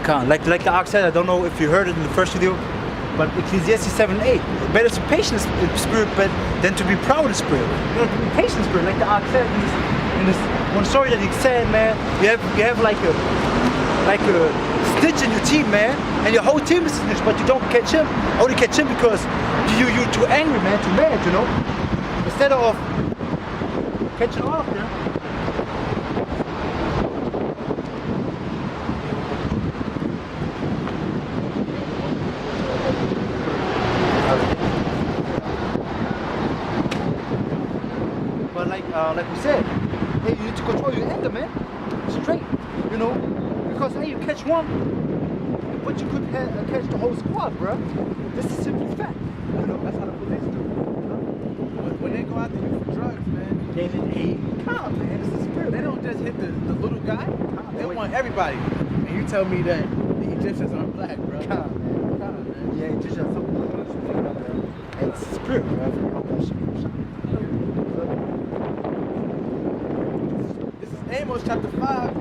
Like the Ark said, I don't know if you heard it in the first video, but Ecclesiastes 7:8. Better to be patient in spirit than to be proud in spirit. You know, to be patient in spirit, like the Ark said in this one story that he said, man. You have like a snitch in your team, man, and your whole team is a snitch, but you don't catch him. Only catch him because you're too angry, man, too mad, you know. Instead of catching off, man. But like we said, hey, you need to control your anger, man. Straight, you know, because hey, you catch one, but you could catch the whole squad, bro. This is simple fact. You know, that's how the police do. When they go after you for drugs, man, Hey, calm, man. This is spirit. they don't just hit the little guy. They want everybody. And you tell me that the Egyptians aren't black, bro. Calm, man. Calm, man. Yeah, you just have something. It's spirit, bro. This is Amos chapter 5,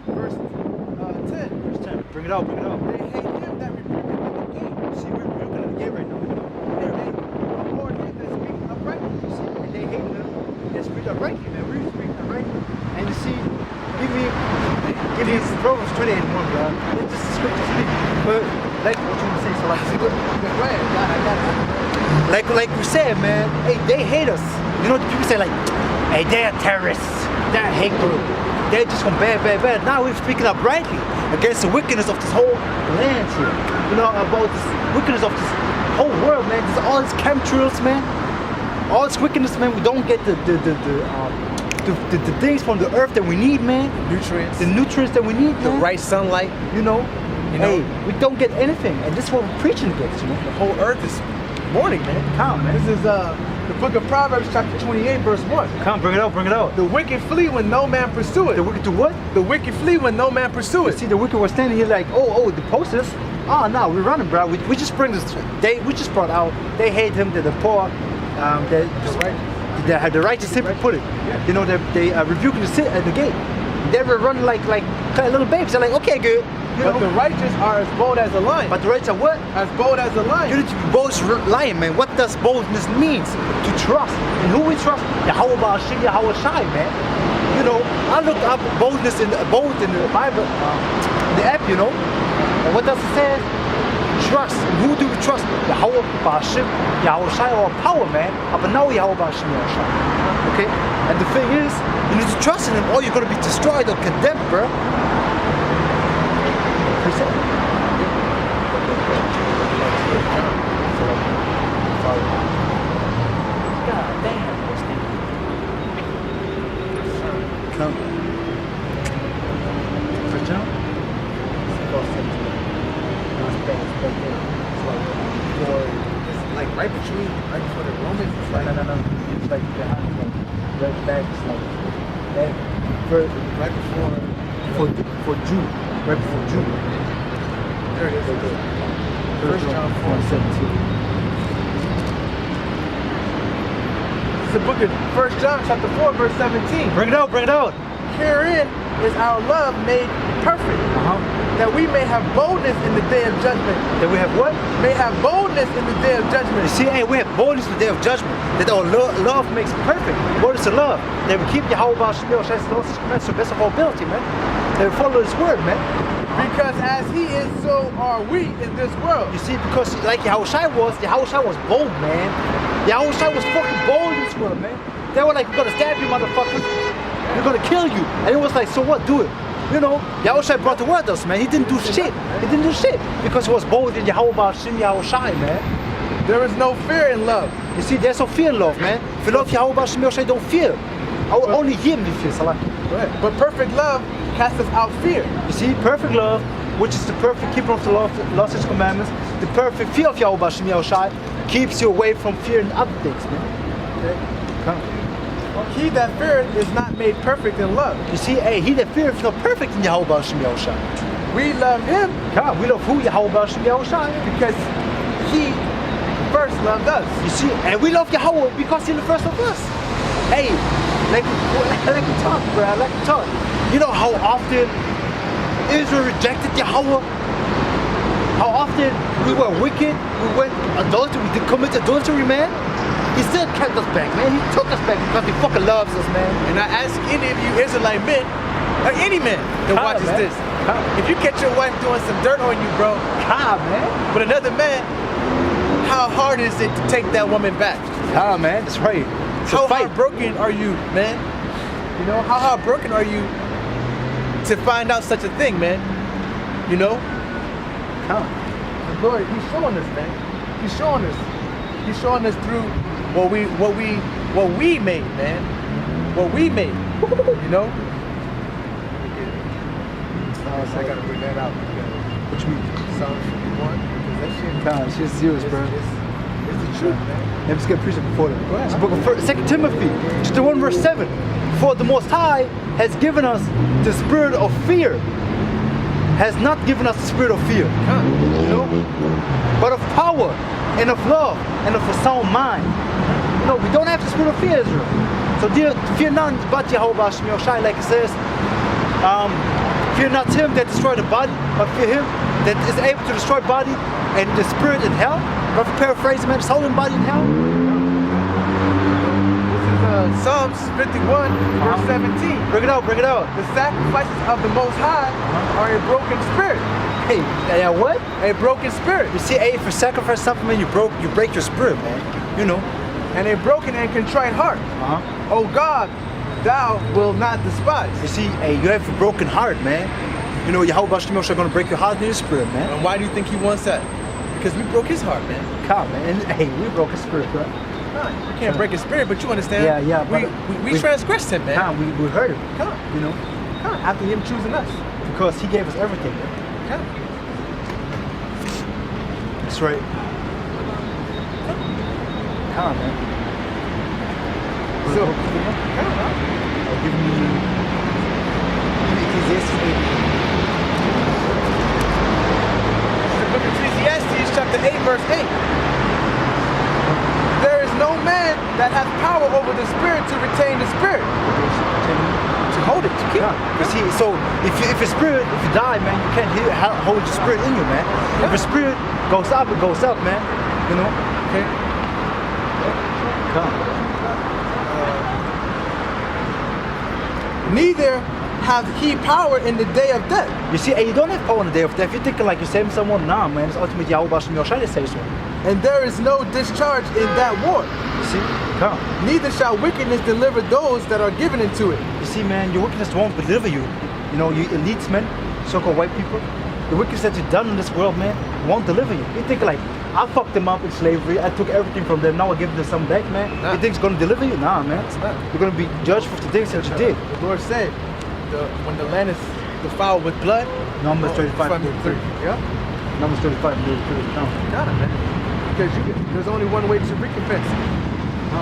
verse 10. Verse 10. Bring it out, bring it out. They hate him that rebuketh at the gate. See, we're looking at the game right now. They hate the Lord him that speak uprightly. And they hate him. They speak uprightly, man. We speak uprightly. And you see, give me Proverbs 28:1, bro. It's just the scripture speak. But like what you were saying, so like, like we said, man, hey, they hate us. You know, the people say like, hey, they're terrorists. They're hate group. They're just going bad. Now we're speaking uprightly against the wickedness of this whole land here. You know, about this wickedness of this whole world, man. There's all these chemtrails, man. All this wickedness, man. We don't get the things from the earth that we need, man. Nutrients. The nutrients that we need, The man. right sunlight. You know, You know? hey, we don't get anything, and this is what we're preaching against, you know. The whole earth is mourning, man. Calm, man. This is the book of Proverbs chapter 28, verse 1. Come, bring it out, bring it out. The wicked flee when no man pursue it. The wicked do what? The wicked flee when no man pursue it. See, the wicked was standing here like, oh, the posters. Oh, no, we're running, bro. We just bring this. We just brought out. They hate him. They're the poor. The righteous simply put it. You know, they rebuking the gate. They were running like little babes. They're like, okay, good. But the righteous are as bold as a lion. But the righteous are what? As bold as a lion. You need to be bold as a lion, man. What does boldness mean? To trust. And who we trust? YAHWASHI, YAHAWASHI, man. You know, I looked up boldness in the Bible, the app, you know. And what does it say? Trust. And who do we trust? YAHWASHI, YAHAWASHI, or power, man. AHBANAWA, YAHWASHI, YAHAWASHI. Okay? And the thing is, you need to trust in him or you're going to be destroyed or condemned, bro. God damn, this thing. Come. First John? It's like right before the Romans. It's like, No. It's like behind, like right back. It's like that. right For June. Right before June. there it is. First John 4:17. It's the book of 1 John chapter 4, verse 17. Bring it out, bring it out. Herein is our love made perfect, that we may have boldness in the day of judgment. That we have what? May have boldness in the day of judgment. You see, hey, we have boldness in the day of judgment. That our love makes perfect. What is the love? That we keep YAHWASHI, YAHWASHI's laws to the best of our ability, man. That we follow His word, man. Because as He is, so are we in this world. You see, because like YAHWASHI was bold, man. YAHWASHI was fucking bold in this world, man. They were like, we're gonna stab you, motherfuckers. We're gonna kill you. And it was like, so what? Do it. You know, YAHWASHI brought the word to us, man. He didn't do shit. He didn't do shit because he was bold in YAHWASHI, YAHWASHI, man. There is no fear in love. You see, there's no fear in love, man. If you love YAHWASHI, YAHWASHI, don't fear. Only Him you fear, Salah. Right. But perfect love casteth out fear. You see, perfect love, which is the perfect keeper of the law, laws and commandments, the perfect fear of YAHWASHI, YAHWASHI, keeps you away from fear and other things, man. Okay? Come. He that feareth is not made perfect in love. You see, hey, he that feareth is not perfect in YAHWASHI, YAHWASHI. We love Him. Come, we love who? YAHWASHI, YAHWASHI. Because He first loved us. You see, and we love Yahweh because He's the first of us. Hey, like we talk, bro. Like we talk. You know how often Israel rejected Yahweh? how often we were wicked, we went adultery, we did commit adultery, man. He still kept us back, man. He took us back because he fucking loves us, man. And I ask any of you Israelite men, or any man that watches man. this, if you catch your wife doing some dirt on you, bro, man. with another man, how hard is it to take that woman back? Man, that's right. How heartbroken are you, man? You know, how heartbroken are you to find out such a thing, man? You know? The Lord, He's showing us, man. He's showing us. He's showing us through what we made, man. What we made. You know? I gotta bring that out. What you mean? Psalm 51. Because that shit. It's just serious, bro. It's the truth, man. Let me just get a preacher before that. It's the book of 2 Timothy, chapter 1, verse 7. For the Most High has given us the spirit of fear. Has not given us the spirit of fear. You know? But of power and of love and of a sound mind. You know, we don't have the spirit of fear, Israel. So fear none but YAHWAH, like it says. Fear not him that destroyed the body, but fear him that is able to destroy body and the spirit in hell. Or if you paraphrase, man, soul and body in hell. This is Psalms 51, verse 17. Bring it out, bring it out. The sacrifices of the Most High are a broken spirit. Hey, yeah, what? A broken spirit. You see, hey, if you sacrifice something, man, you break your spirit, man. You know. And a broken and contrite heart. Oh God, thou will not despise. You see, hey, you have a broken heart, man. You know, YAHWAH are going to break your heart and your spirit, man. And why do you think He wants that? Because we broke His heart, man. Come, man. And, hey, we broke His spirit, bro. We can't break His spirit, but you understand? Yeah. We transgressed Him, man. We hurt Him. Come. You know? Come. After Him choosing us. Because He gave us everything, man. Come. That's right. Come, man. So, come on. Give me Ecclesiastes 8. The book of Ecclesiastes, chapter 8, verse 8. There is no man that has power over the spirit to retain the spirit. To hold it, to keep it. You see, so if your spirit, if you die, man, you can't hold your spirit in you, man. If your spirit goes up, it goes up, man. You know? Okay. Come. Neither have he power in the day of death. You see, you don't have power in the day of death. You're thinking like you're saving someone. Nah, man, it's ultimately YAHWAH that saves one. And there is no discharge in that war. You see? Come. Neither shall wickedness deliver those that are given into it. You see, man, your wickedness won't deliver you. You know, you elites, man, so-called white people. The wickedness that you've done in this world, man, won't deliver you. You think like, I fucked them up in slavery. I took everything from them. Now I give them some back, man. Nah. You think it's gonna deliver you? Nah, man. It's not. You're gonna be judged for the things that you did. The Lord said, when the land is defiled with blood. Numbers 35. Yeah. Numbers 35. Got it, man. Because there's only one way to recompense.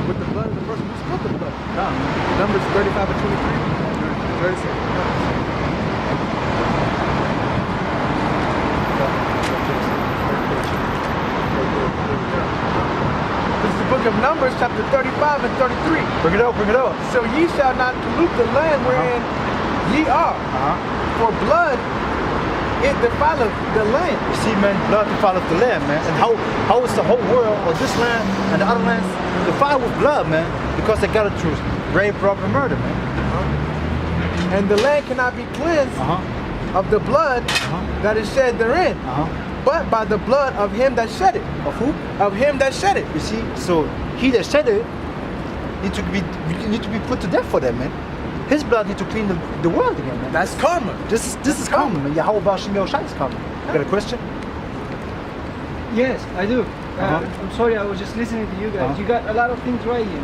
With the blood of the person who spilled the blood. Numbers 35 and 23. 36. This is the book of Numbers, chapter 35 and 33. Bring it out, bring it out. So ye shall not pollute the land wherein ye are. For blood, it defileth the land. You see, man, blood defileth the land, man. And how is the whole world, or this land and the other lands, defiled with blood, man? Because they got it through rape, robbery, murder, man. And the land cannot be cleansed of the blood that is shed therein. But by the blood of him that shed it. Of who? Of him that shed it. You see, so he that shed it need to be put to death for that, man. His blood need to clean the world again, man. That's karma. This is karma, man. YAHWAH is karma. You got a question? Yes, I do. I'm sorry, I was just listening to you guys. You got a lot of things right here.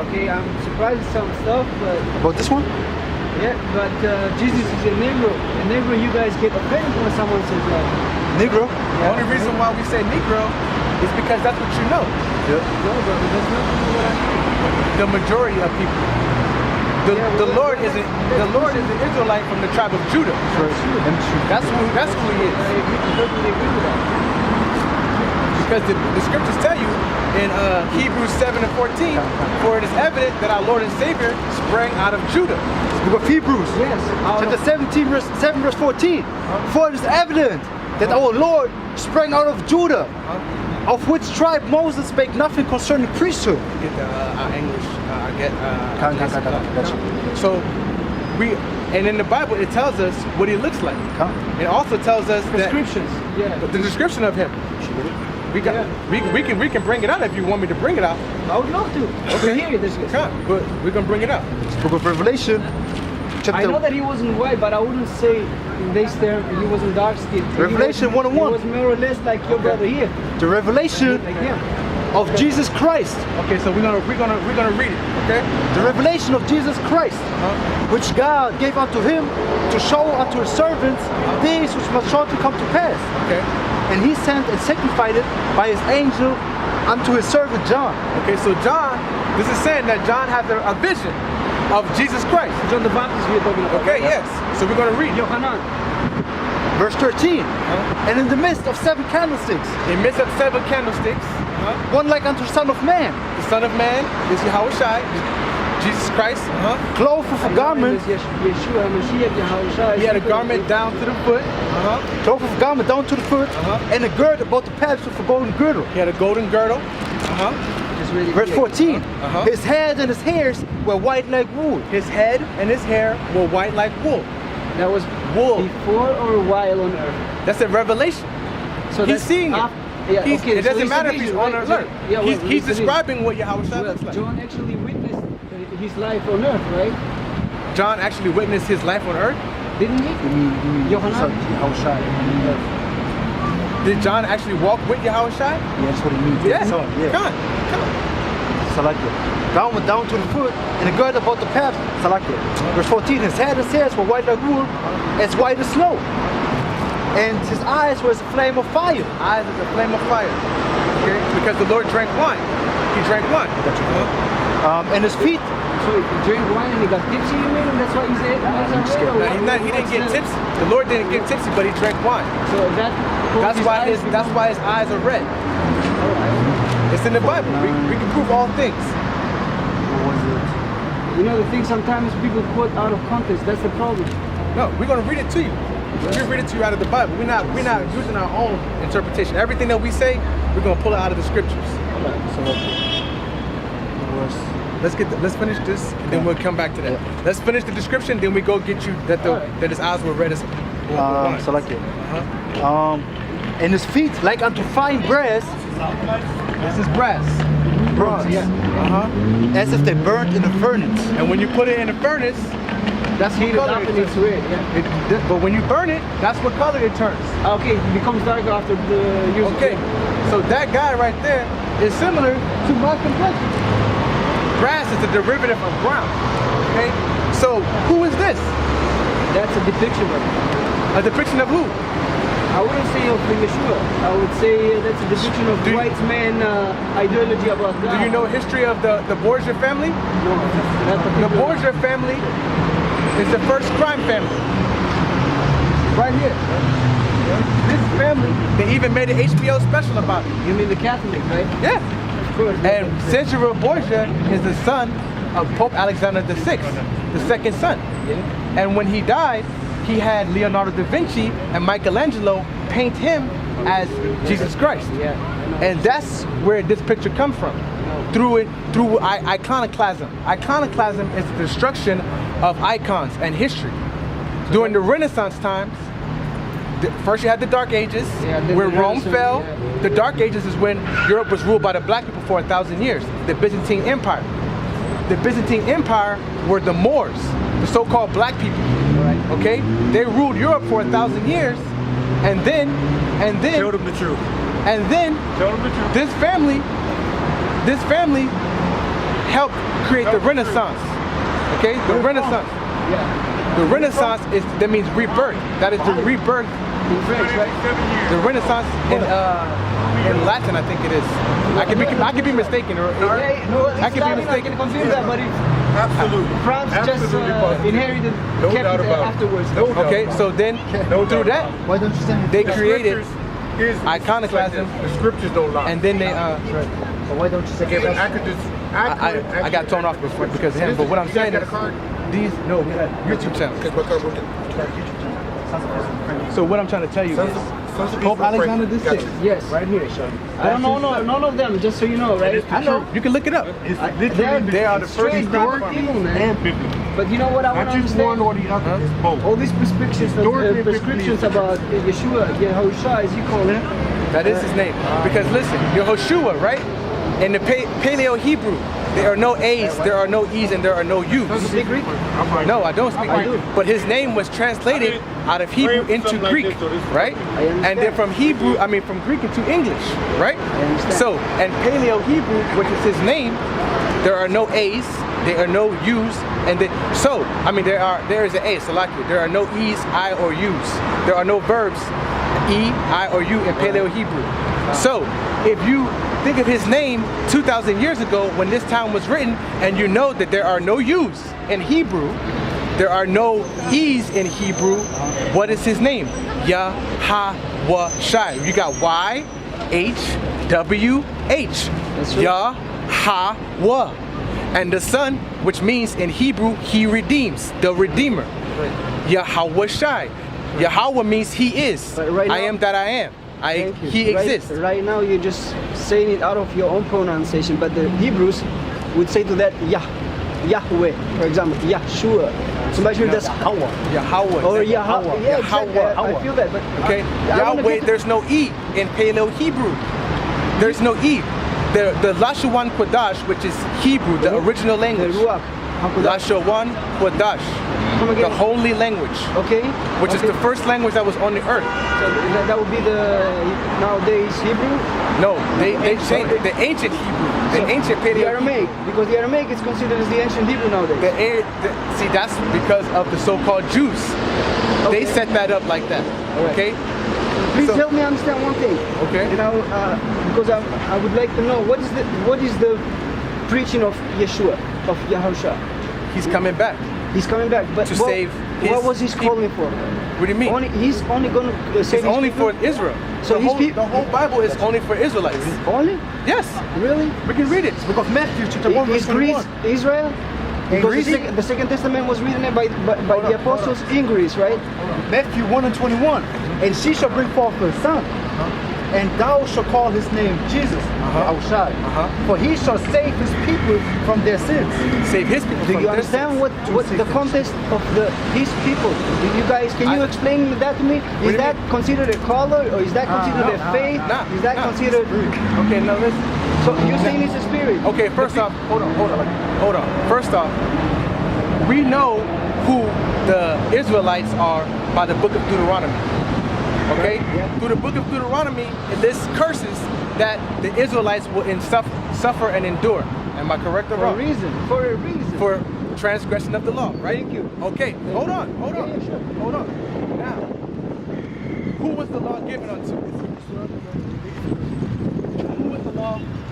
Okay, I'm surprised at some stuff, but... About this one? Yeah, but Jesus is a Negro. A Negro, you guys get offended when someone says that. Negro? The only reason why we say Negro is because that's what you know. Yeah. No, but that's not what I mean. The majority of people. The Lord is an Israelite from the tribe of Judah. That's who he is. I agree, totally agree with that. Because the scriptures tell you in Hebrews 7:14, for it is evident that our Lord and Savior sprang out of Judah. Book of Hebrews, Yes. chapter 17, verse 7, verse 14. For it is evident that our Lord sprang out of Judah, of which tribe Moses spake nothing concerning priesthood. Get the English, Gotcha. So and in the Bible it tells us what he looks like. It also tells us that Descriptions. Yeah. the description of him. We can bring it out if you want me to bring it out. I would love to. Okay. Hear this. Come, but we're gonna bring it out. Book of Revelation, chapter I know that he wasn't white, but I wouldn't say in this term he wasn't dark skinned. Revelation 1:1. He was more or less like your brother here. the revelation Like him. of Jesus Christ. Okay, so we're gonna read it. Okay. The revelation of Jesus Christ, which God gave unto him to show unto his servants things which must shortly come to pass. Okay. And he sent and signified it by his angel unto his servant John. Okay. So John, this is saying that John has a vision of Jesus Christ. John the Baptist we are talking about. Okay. Yes. So we're gonna read. Yohanan. Verse 13. And in the midst of 7 candlesticks, In midst of 7 candlesticks, one like unto the Son of Man, the Son of Man is YAHWASHI, Jesus Christ. clothed with a garment, Yeshua, Mashiach, Yahawashi. He had a garment down to the foot. clothed with a garment down to the foot, and a gird about the paps with a golden girdle. He had a golden girdle. Just really Verse 14. Uh-huh. His head and his hairs were white like wool. His head and his hair were white like wool. That was Wool. before or while on earth. That's a revelation. So He's that's seeing it. Yeah, He's- okay, it so doesn't it's matter a if he's vision, on right? earth. Yeah, well, He's it's a vision. describing what YAHWASHI Well, looks like. John actually witnessed his life on earth, right? John actually witnessed his life on earth. Didn't he? Yohanan? Did John actually walk with YAHWASHI? Yeah, that's what it means. Yeah. So, yeah. Come on. Salakya. Down to the foot, and a girdle about the paps. Salakya. Verse 14. His head and his hairs were white like wool, as white as snow. And his eyes were as a flame of fire. Eyes is a flame of fire. Okay? Because the Lord drank wine. He drank wine. And his feet. So he drank wine and he got tipsy, you mean? And that's why he said, He didn't get tipsy. The Lord didn't get tipsy, but he drank wine. So That's why his eyes are red. It's in the Bible. We can prove all things. You know the thing, sometimes people quote out of context. That's the problem. No, we're gonna read it to you. We're reading it to you out of the Bible. We're not using our own interpretation. Everything that we say, we're gonna pull it out of the scriptures. Let's finish this, and then we'll come back to that. Let's finish the description, then we go get you that his eyes were red as wine. Salakya. And his feet like unto fine brass. This is brass. Bronze. Yeah. As if they burnt in a furnace. And when you put it in the furnace, that's what Heated color up it and it's turns. red, yeah. But when you burn it, that's what color it turns. Okay, it becomes darker after the use of Okay, it. so that guy right there is similar to my complexion. Brass is a derivative of brown. Okay, so who is this? That's a depiction of it. A depiction of who? I wouldn't say of Yeshua. I would say that's a depiction of white man ideology about God. Do you know history of the Borgia family? No, that's The Borgia family is the first crime family. Right here. This family, they even made an HBO special about it. You mean the Catholic, right? Yeah. Of course. And Cesare Borgia is the son of Pope Alexander VI, the second son. Yeah. And when he died, he had Leonardo da Vinci and Michelangelo paint him as Jesus Christ. Yeah. And that's where this picture comes from. Through iconoclasm. Iconoclasm is the destruction of icons and history. During the Renaissance times, first you had the Dark Ages, where Rome fell. Yeah. The Dark Ages is when Europe was ruled by the black people for 1,000 years. The Byzantine Empire. The Byzantine Empire were the Moors, the so-called black people. Okay, they ruled Europe for 1,000 years, and then Tell them the truth. and then Tell them the truth. this family helped create the Renaissance. Okay, the Renaissance. Yeah. The Renaissance that means rebirth. That is the rebirth. In French, right? The Renaissance in Latin, I think it is. I could be mistaken. Or I could be mistaken. Confuse that, but it's Absolutely. France just inherited, kept it afterwards. Okay, so then through that Why don't you send me they created is iconoclasm, the scriptures don't lie. and then they But why don't you say I got thrown off before because of him. But what I'm saying is these YouTube channels. So what I'm trying to tell you is Pope Alexander the Sixth. Yes. Right here, show you. I don't know none of them, just so you know, right? I know. You can look it up. They are the first straight people, man. But you know what I want to understand? One or the other. It's both. All these prescriptions about Yeshua, Yahushua, as you call him. That is his name. Because listen, Yehoshua, right? In the Paleo Hebrew, there are no A's, there are no E's, and there are no U's. Do you speak Greek? No, I don't speak Greek. But his name was translated out of Hebrew into Greek, right? And then from Greek into English, right? So, and Paleo Hebrew, which is his name, there are no A's, there are no U's, and there is an A, Salakia. There are no E's, I, or U's. There are no verbs, E, I, or U in Paleo Hebrew. So, if you think of his name 2,000 years ago when this town was written, and you know that there are no U's in Hebrew, there are no E's in Hebrew, what is his name? YAHWASHI. You got Y-H-W-H. YAHWAH. And the Son, which means in Hebrew, he redeems, the Redeemer. YAHWASHI. Yahawah means he is. I am that I am. He exists. Right now you're just saying it out of your own pronunciation, but the Hebrews would say to that Yahweh, for example, Yahshua. Somebody sure that's Yahawah. Or Yahawah. Yeah, exactly. I feel that. But okay, Yahweh, there's no E in Paleo Hebrew. There's no E. The Lashawan QADASH, which is Hebrew, the original language. Lashawan QADASH. The holy language. Okay. Which is the first language that was on the earth. So that would be the nowadays Hebrew? No, they changed the ancient Hebrew. The ancient Paleo. The Aramaic, because the Aramaic is considered as the ancient Hebrew nowadays. See, that's because of the so-called Jews. Okay. They set that up like that. Right. Okay. Please help me understand one thing. Okay. You know, because I would like to know what is the preaching of Yeshua, of Yahushua. He's coming back. He's coming back, but to save. What was he calling for? What do you mean? He's only going to save. It's only for Israel. So the whole Bible is only for Israelites. Only? Yes. Really? We can read it. Book of Matthew, chapter 1, verse 21. Israel? Because the Second Testament was written by the apostles in Greece, right? Matthew 1 and 21. And she shall bring forth a son, and thou shalt call his name Jesus, for he shall save his people from their sins. Save his people. Do you understand what the context of his people? Can you explain that to me? Is that considered a color, or is that considered a faith? Is that considered? Okay, now listen. So you're saying it's a spirit? Okay, first off, hold on. First off, we know who the Israelites are by the book of Deuteronomy. Okay? Yeah. Through the book of Deuteronomy, it lists curses that the Israelites will suffer and endure. Am I correct or wrong? For a reason. For transgression of the law, right? Thank you. Okay, hold on. Yeah, sure. Hold on. Now, who was the law given unto?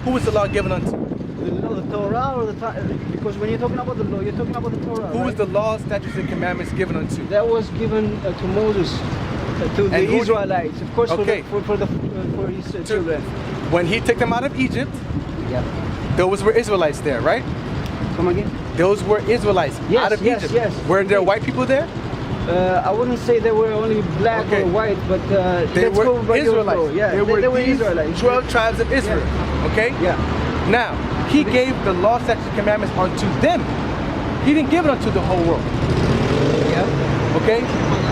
Who was the law given unto? The Torah or because when you're talking about the law, you're talking about the Torah. Who was the law, statutes, and commandments given unto? That was given to Moses. To the Israelites, of course, for his children. When he took them out of Egypt, those were Israelites there, right? Come again? Those were Israelites out of Egypt. Yes. Were there white people there? I wouldn't say they were only black or white, but they were Israelites. Yeah, they were Israelites. 12 tribes of Israel. Okay? Yeah. Now, he gave the law, statutes, and commandments unto them. He didn't give it unto the whole world. Yeah. Okay?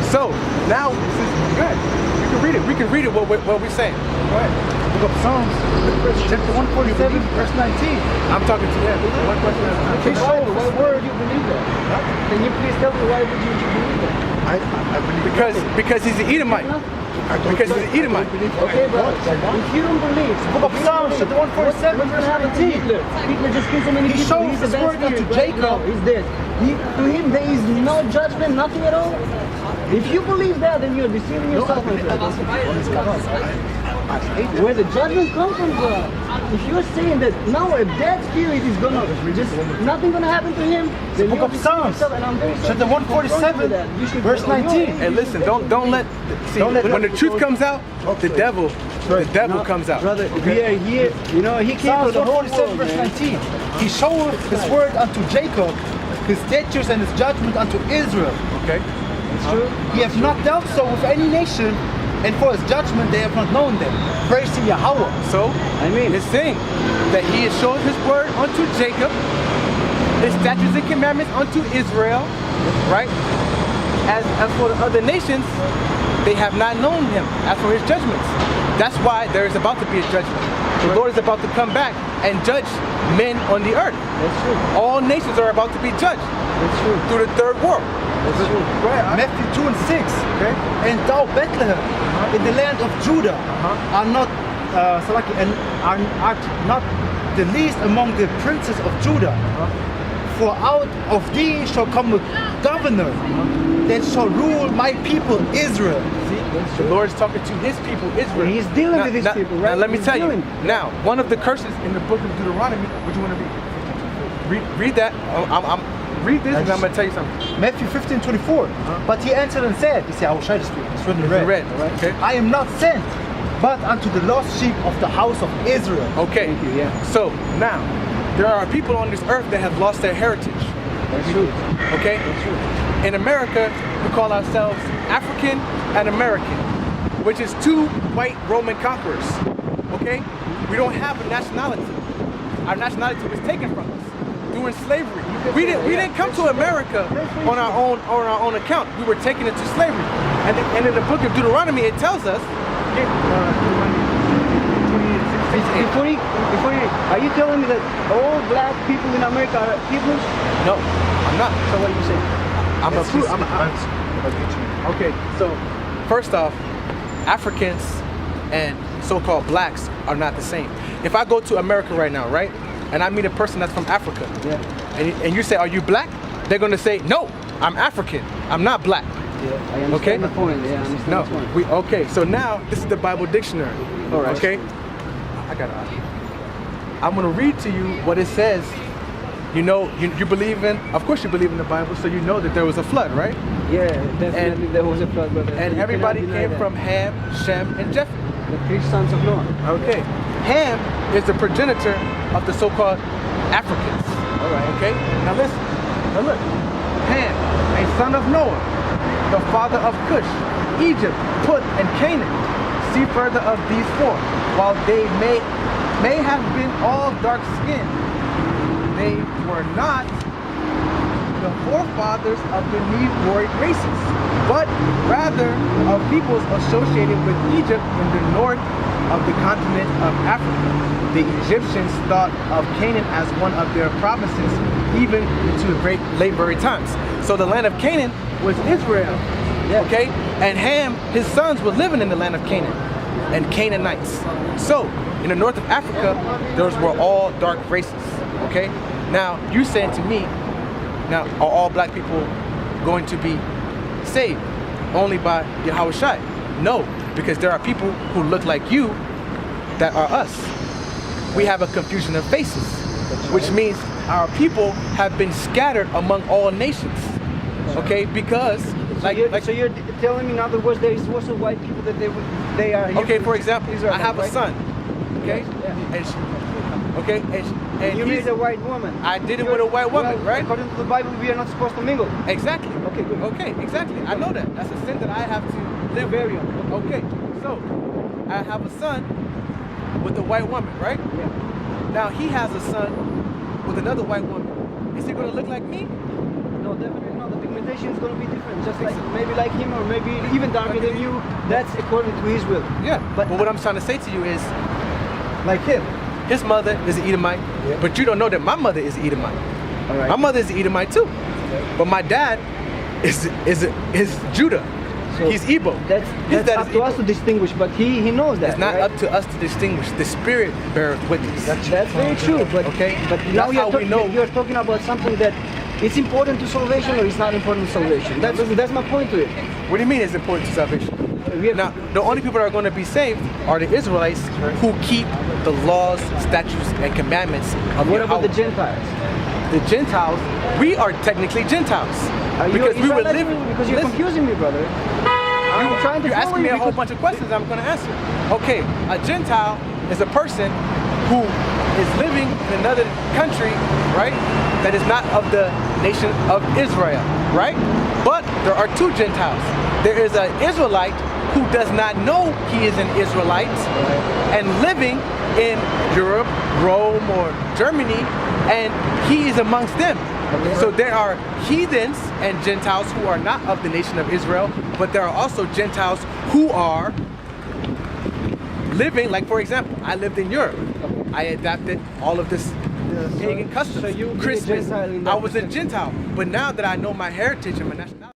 So, now, this is good. We can read it what we're saying. Go ahead. Book of Psalms, chapter 147, verse 19. I'm talking to them. One question at a time. Why would you believe that? Can you please tell me why would you believe that? I believe because he's an Edomite. Because he's an Edomite. Okay, but if you don't believe, Book of Psalms, chapter 147, verse 19. Hitler just killed so many people. He shows his word unto Jacob. No, he's dead. To him, there is no judgment, nothing at all. If you believe that, then you're deceiving yourself. Where the judgment comes from, God. If you're saying that now if that spirit is gonna just nothing gonna happen to him, then Book of Psalms, and I'm very chapter 147, verse 19. Hey, listen, don't let when the truth comes out, the devil comes out. Brother, we are here. You know, he came to Psalms the whole 147, world, verse man. 19. He showed his word unto Jacob, his statutes and his judgment unto Israel. Okay. It's true. He hath not dealt so with any nation, and for his judgment they have not known them. Praise to Yahawah. So I mean, it's saying that he has showed his word unto Jacob, his statutes and commandments unto Israel, right? As for the other nations, they have not known him as for his judgments. That's why there is about to be a judgment. The Lord is about to come back and judge men on the earth. that's true. All nations are about to be judged That's true. through the third world. That's true. Matthew 2 and 6. Okay. And thou Bethlehem, in the land of Judah, are not art not the least among the princes of Judah. For out of thee shall come a governor that shall rule my people Israel. The Lord is talking to his people, Israel. He's dealing with his people, right? Now let me He's tell you. dealing. Now, one of the curses in the book of Deuteronomy, what you want to read? Read that. Read this, and I'm going to tell you something. Matthew 15:24. But he answered and said, you see, I will show this to you. It's written in red. Right? Okay. I am not sent, but unto the lost sheep of the house of Israel. Okay. Thank you, yeah. So now, there are people on this earth that have lost their heritage. That's true. Okay. That's true. In America, we call ourselves African and American, which is two white Roman conquerors. Okay. We don't have a nationality. Our nationality was taken from us during slavery. We didn't come to America on our own account. We were taken into slavery. And in the book of Deuteronomy, it tells us. Before you, are you telling me that all black people in America are Hebrews? No, I'm not. So what are you saying? Okay, so first off, Africans and so-called blacks are not the same. If I go to America right now, right, and I meet a person that's from Africa, and you say, are you black? They're going to say, no, I'm African. I'm not black. Yeah, I understand Okay? the point. Yeah, I understand No, the point. okay, so now this is the Bible dictionary. All right. Okay? I'm going to read to you what it says. You know, you believe in, of course you believe in the Bible, so you know that there was a flood, right? Yeah, definitely there was a flood, brother. And You everybody cannot deny came that. from Ham, Shem, and Japheth. The 3 sons of Noah. Okay. Ham is the progenitor of the so-called Africans. All right. Okay? Now listen. Now look. Ham, a son of Noah, the father of Cush, Egypt, Put, and Canaan. See further of these 4. While they may have been all dark-skinned, they were not the forefathers of the Negroid races, but rather of peoples associated with Egypt in the north of the continent of Africa. The Egyptians thought of Canaan as one of their provinces, even into the late times. So the land of Canaan was Israel, okay? And Ham, his sons, were living in the land of Canaan, and Canaanites. So in the north of Africa, those were all dark races, okay? Now, you saying to me, now, are all black people going to be saved only by YAHAWASHI? No, because there are people who look like you that are us. We have a confusion of faces, which means our people have been scattered among all nations. Okay, because so you're telling me in other words there is also white people that they are. Okay, for example, Israel, I have a right? son. Okay, and you he's married a white woman. I did it with a white woman, well, right? According to the Bible, we are not supposed to mingle. Exactly. Okay, good. Okay, exactly. I know that. That's a sin that I have to live Very with. on. Okay, so I have a son with a white woman, right? Yeah. Now he has a son with another white woman. Is he going to look like me? No, definitely not. The pigmentation is going to be different. Just like maybe like him or maybe even darker than you. That's according to his will. Yeah. But what I'm trying to say to you is, like him, his mother is an Edomite, but you don't know that my mother is an Edomite. All right. My mother is an Edomite too, but my dad is Judah. So he's Igbo. That's up to us to distinguish, but he knows that. It's not right? up to us to distinguish. The Spirit beareth witness. That's very true. But okay, but now that's how we know. you're talking about something that it's important to salvation or it's not important to salvation. That's my point to it. What do you mean it's important to salvation? We have, Now, the only people that are going to be saved are the Israelites who keep the laws, statutes, and commandments of what about Yahweh. the Gentiles? The Gentiles, we are technically Gentiles. Because we were living. Because you're confusing me, brother. I'm trying to You're follow asking me you a whole because- bunch of questions I'm going to answer. Okay, a Gentile is a person who is living in another country, right? That is not of the nation of Israel, right? But there are two Gentiles. There is an Israelite who does not know he is an Israelite and living in Europe, Rome, or Germany, and he is amongst them. So there are heathens and Gentiles who are not of the nation of Israel, but there are also Gentiles who are living, like for example, I lived in Europe. I adapted all of this pagan customs. so you Christmas, Gentile in that I was a Gentile. But now that I know my heritage and my national